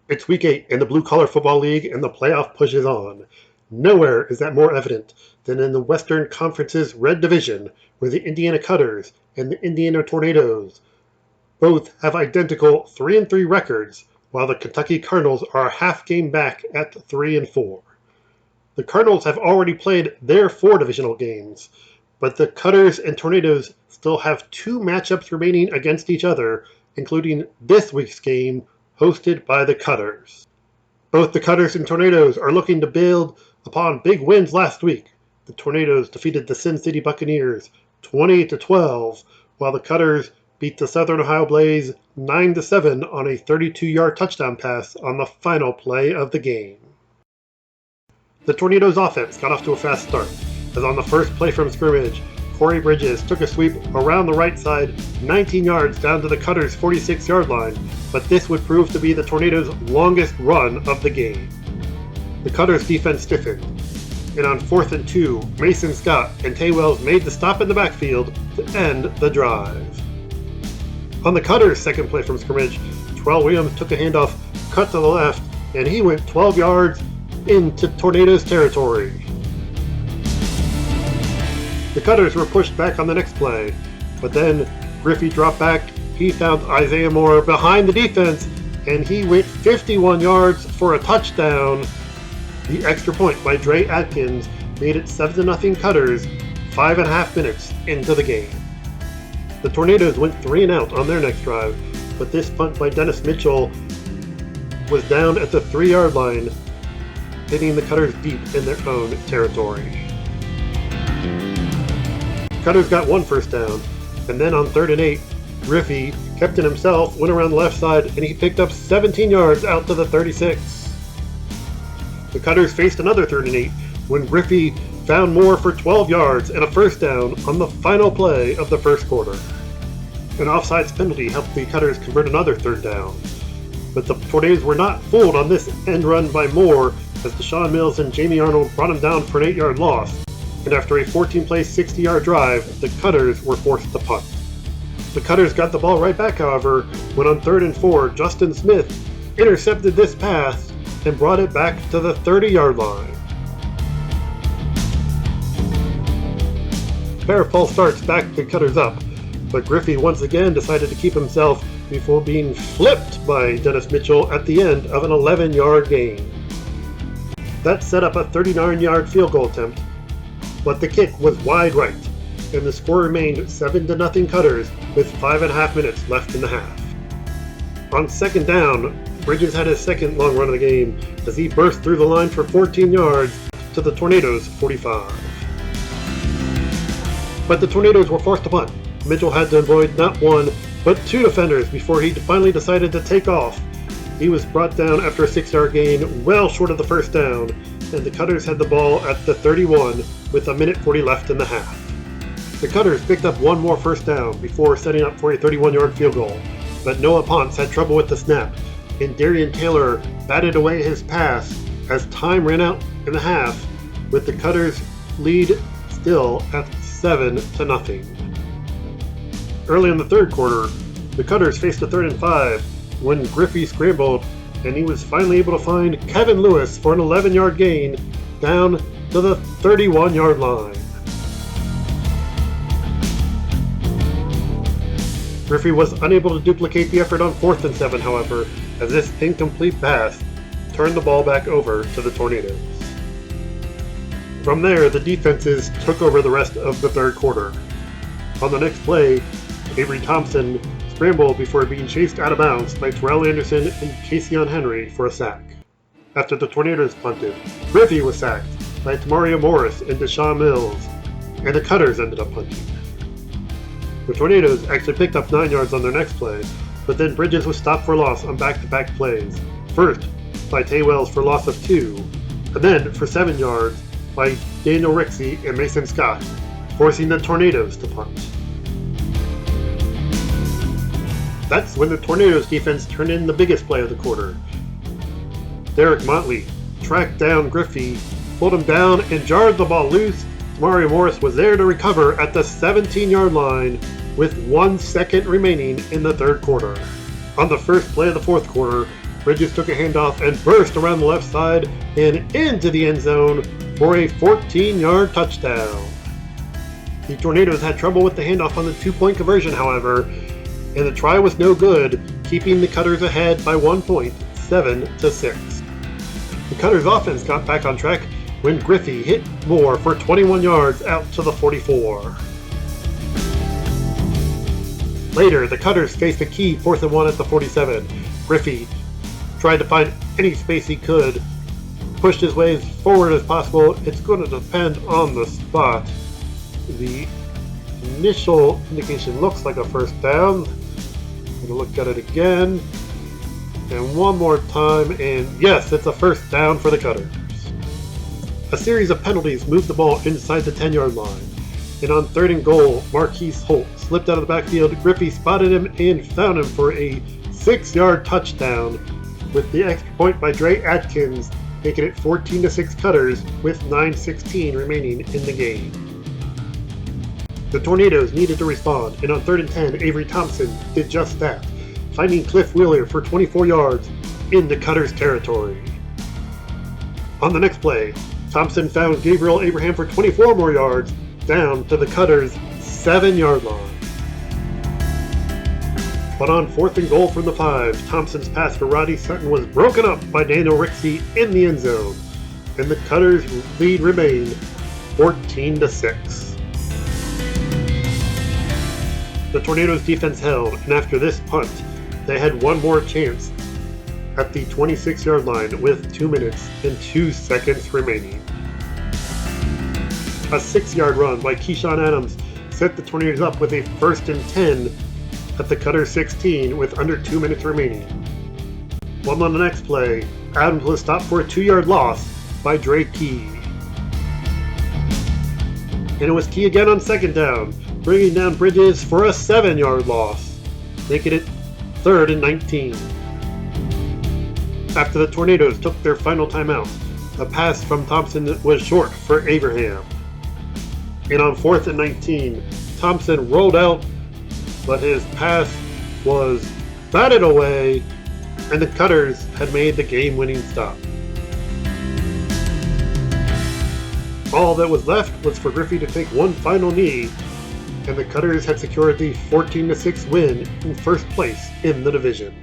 It's Week 8 in the Blue Collar Football League and the playoff push is on. Nowhere is that more evident than in the Western Conference's Red Division, where the Indiana Cutters and the Indiana Tornadoes both have identical 3-3 records, while the Kentucky Cardinals are a half game back at 3-4. The Cardinals have already played their 4 divisional games, but the Cutters and Tornadoes still have 2 matchups remaining against each other, including this week's game hosted by the Cutters. Both the Cutters and Tornadoes are looking to build upon big wins last week. The Tornadoes defeated the Sin City Buccaneers 20-12, while the Cutters beat the Southern Ohio Blaze 9-7 on a 32-yard touchdown pass on the final play of the game. The Tornadoes' offense got off to a fast start, as on the first play from scrimmage, Corey Bridges took a sweep around the right side 19 yards down to the Cutters' 46-yard line, but this would prove to be the Tornadoes' longest run of the game. The Cutters' defense stiffened, and on 4th and 2, Mason Scott and Tay Wells made the stop in the backfield to end the drive. On the Cutters' second play from scrimmage, Terrell Williams took a handoff, cut to the left, and he went 12 yards into Tornadoes territory. The Cutters were pushed back on the next play, but then Griffey dropped back. He found Isaiah Moore behind the defense, and he went 51 yards for a touchdown. The extra point by Dre Atkins made it 7-0 Cutters 5.5 minutes into the game. The Tornadoes went 3 and out on their next drive, but this punt by Dennis Mitchell was down at the 3-yard line, hitting the Cutters deep in their own territory. Cutters got 1 first down, and then on 3rd and 8, Griffey kept it himself, went around the left side, and he picked up 17 yards out to the 36. The Cutters faced another 3rd and 8 when Griffey found Moore for 12 yards and a first down on the final play of the first quarter. An offsides penalty helped the Cutters convert another 3rd down, but the Tornadoes were not fooled on this end run by Moore, as Deshaun Mills and Jamie Arnold brought him down for an 8-yard loss. And after a 14-play, 60-yard drive, the Cutters were forced to punt. The Cutters got the ball right back, however, when on 3rd and 4, Justin Smith intercepted this pass and brought it back to the 30-yard line. A pair of false starts backed the Cutters up, but Griffey once again decided to keep himself before being flipped by Dennis Mitchell at the end of an 11-yard gain. That set up a 39-yard field goal attempt, but the kick was wide right, and the score remained 7-0 Cutters with 5.5 minutes left in the half. On 2nd down, Bridges had his second long run of the game as he burst through the line for 14 yards to the Tornadoes' 45. But the Tornadoes were forced to punt. Mitchell had to avoid not 1, but 2 defenders before he finally decided to take off. He was brought down after a 6-yard gain, well short of the first down, and the Cutters had the ball at the 31 with 1:40 left in the half. The Cutters picked up 1 more first down before setting up for a 31-yard field goal, but Noah Ponce had trouble with the snap, and Darian Taylor batted away his pass as time ran out in the half, with the Cutters' lead still at 7-0. Early in the 3rd quarter, the Cutters faced a 3rd and 5 when Griffey scrambled, and he was finally able to find Kevin Lewis for an 11-yard gain down to the 31-yard line. Griffey was unable to duplicate the effort on 4th and 7, however, as this incomplete pass turned the ball back over to the Tornadoes. From there, the defenses took over the rest of the 3rd quarter. On the next play, Avery Thompson scrambled before being chased out of bounds by Terrell Anderson and Caseon Henry for a sack. After the Tornadoes punted, Griffey was sacked by Tamario Morris and Deshaun Mills, and the Cutters ended up punting. The Tornadoes actually picked up 9 yards on their next play, but then Bridges was stopped for loss on back-to-back plays. First by Tay Wells for loss of 2, and then for 7 yards by Daniel Rixey and Mason Scott, forcing the Tornadoes to punt. That's when the Tornadoes defense turned in the biggest play of the quarter. Derek Motley tracked down Griffey, pulled him down, and jarred the ball loose. Mario Morris was there to recover at the 17-yard line with 1 second remaining in the 3rd quarter. On the first play of the 4th quarter, Bridges took a handoff and burst around the left side and into the end zone for a 14-yard touchdown. The Tornadoes had trouble with the handoff on the 2-point conversion, however, and the try was no good, keeping the Cutters ahead by 1 point, 7-6. The Cutters offense got back on track when Griffey hit Moore for 21 yards out to the 44. Later, the Cutters faced a key 4th and 1 at the 47. Griffey tried to find any space he could, pushed his way as forward as possible. It's going to depend on the spot. The initial indication looks like a first down. I'm going to look at it again. And one more time, and yes, it's a first down for the Cutters. A series of penalties moved the ball inside the 10-yard line. And on 3rd and goal, Marquise Holt slipped out of the backfield. Griffey spotted him and found him for a 6-yard touchdown, with the extra point by Dre Atkins, making it 14-6 Cutters with 9:16 remaining in the game. The Tornadoes needed to respond, and on 3rd and 10, Avery Thompson did just that, finding Cliff Wheeler for 24 yards in the Cutters' territory. On the next play, Thompson found Gabriel Abraham for 24 more yards down to the Cutters' 7-yard line. But on 4th and goal from the 5, Thompson's pass for Roddy Sutton was broken up by Daniel Rixey in the end zone, and the Cutters' lead remained 14-6. The Tornadoes' defense held, and after this punt, they had one more chance at the 26-yard line with 2 minutes and 2 seconds remaining. A 6-yard run by Keyshawn Adams set the Tornadoes up with a 1st and 10 at the Cutters 16 with under 2 minutes remaining. While on the next play, Adams was stopped for a 2-yard loss by Dre Key. And it was Key again on 2nd down, bringing down Bridges for a 7-yard loss, making it 3rd and 19. After the Tornadoes took their final timeout, a pass from Thompson was short for Abraham. And on 4th and 19, Thompson rolled out, but his pass was batted away, and the Cutters had made the game-winning stop. All that was left was for Griffey to take one final knee, and the Cutters had secured the 14-6 win in first place in the division.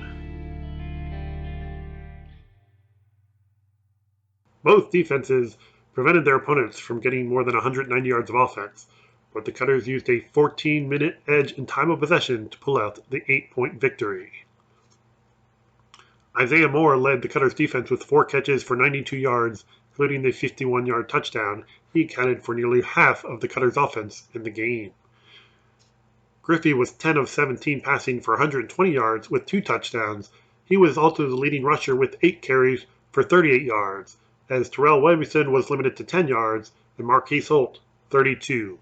Both defenses prevented their opponents from getting more than 190 yards of offense, but the Cutters used a 14-minute edge in time of possession to pull out the 8-point victory. Isaiah Moore led the Cutters defense with 4 catches for 92 yards, including the 51-yard touchdown. He accounted for nearly half of the Cutters offense in the game. Griffey was 10 of 17 passing for 120 yards with 2 touchdowns. He was also the leading rusher with 8 carries for 38 yards, as Terrell Williamson was limited to 10 yards and Marquise Holt 32.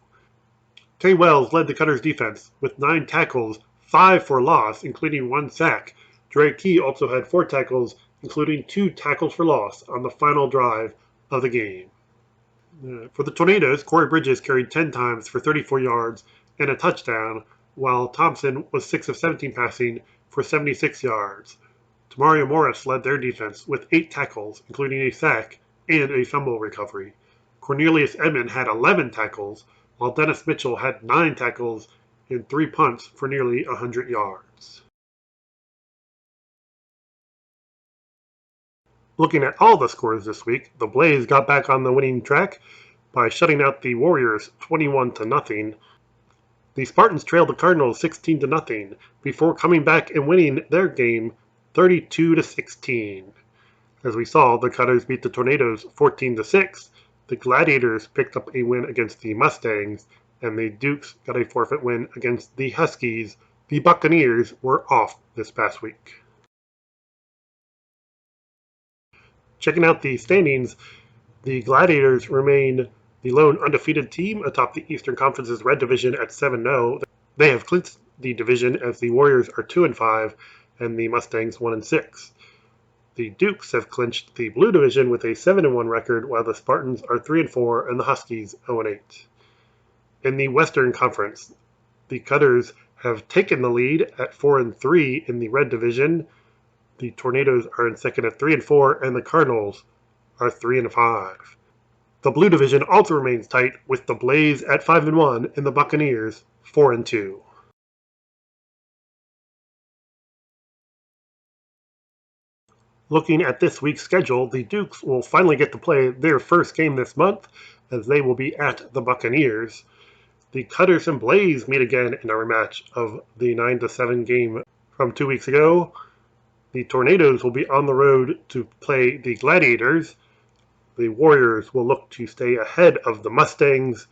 Tay Wells led the Cutters defense with 9 tackles, 5 for loss, including 1 sack. Dre Key also had 4 tackles, including 2 tackles for loss on the final drive of the game. For the Tornadoes, Corey Bridges carried 10 times for 34 yards and a touchdown, while Thompson was 6 of 17 passing for 76 yards. Tamario Morris led their defense with 8 tackles, including a sack and a fumble recovery. Cornelius Edmond had 11 tackles, while Dennis Mitchell had 9 tackles and 3 punts for nearly 100 yards. Looking at all the scores this week, the Blaze got back on the winning track by shutting out the Warriors 21-0. The Spartans trailed the Cardinals 16-0 before coming back and winning their game 32-16. As we saw, the Cutters beat the Tornadoes 14-6. The Gladiators picked up a win against the Mustangs, and the Dukes got a forfeit win against the Huskies. The Buccaneers were off this past week. Checking out the standings, the Gladiators remain the lone undefeated team atop the Eastern Conference's Red Division at 7-0. They have clinched the division as the Warriors are 2-5 and the Mustangs 1-6. The Dukes have clinched the Blue Division with a 7-1 record, while the Spartans are 3-4 and the Huskies 0-8. In the Western Conference, the Cutters have taken the lead at 4-3 in the Red Division. The Tornadoes are in second at 3-4, and the Cardinals are 3-5. The Blue Division also remains tight, with the Blaze at 5-1 and the Buccaneers 4-2. Looking at this week's schedule, the Dukes will finally get to play their first game this month, as they will be at the Buccaneers. The Cutters and Blaze meet again in a rematch of the 9-7 game from 2 weeks ago. The Tornadoes will be on the road to play the Gladiators. The Warriors will look to stay ahead of the Mustangs.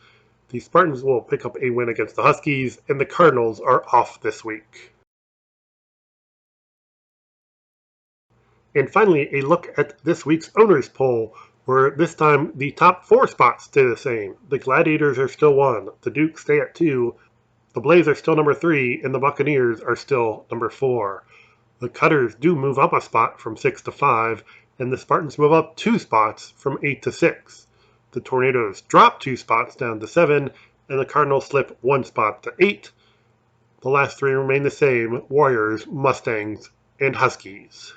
The Spartans will pick up a win against the Huskies, and the Cardinals are off this week. And finally, a look at this week's owners poll, where this time the top 4 spots stay the same. The Gladiators are still 1, the Dukes stay at 2, the Blaze are still number 3, and the Buccaneers are still number 4. The Cutters do move up a spot from 6 to 5, and the Spartans move up 2 spots from 8 to 6. The Tornadoes drop 2 spots down to 7, and the Cardinals slip 1 spot to 8. The last 3 remain the same: Warriors, Mustangs, and Huskies.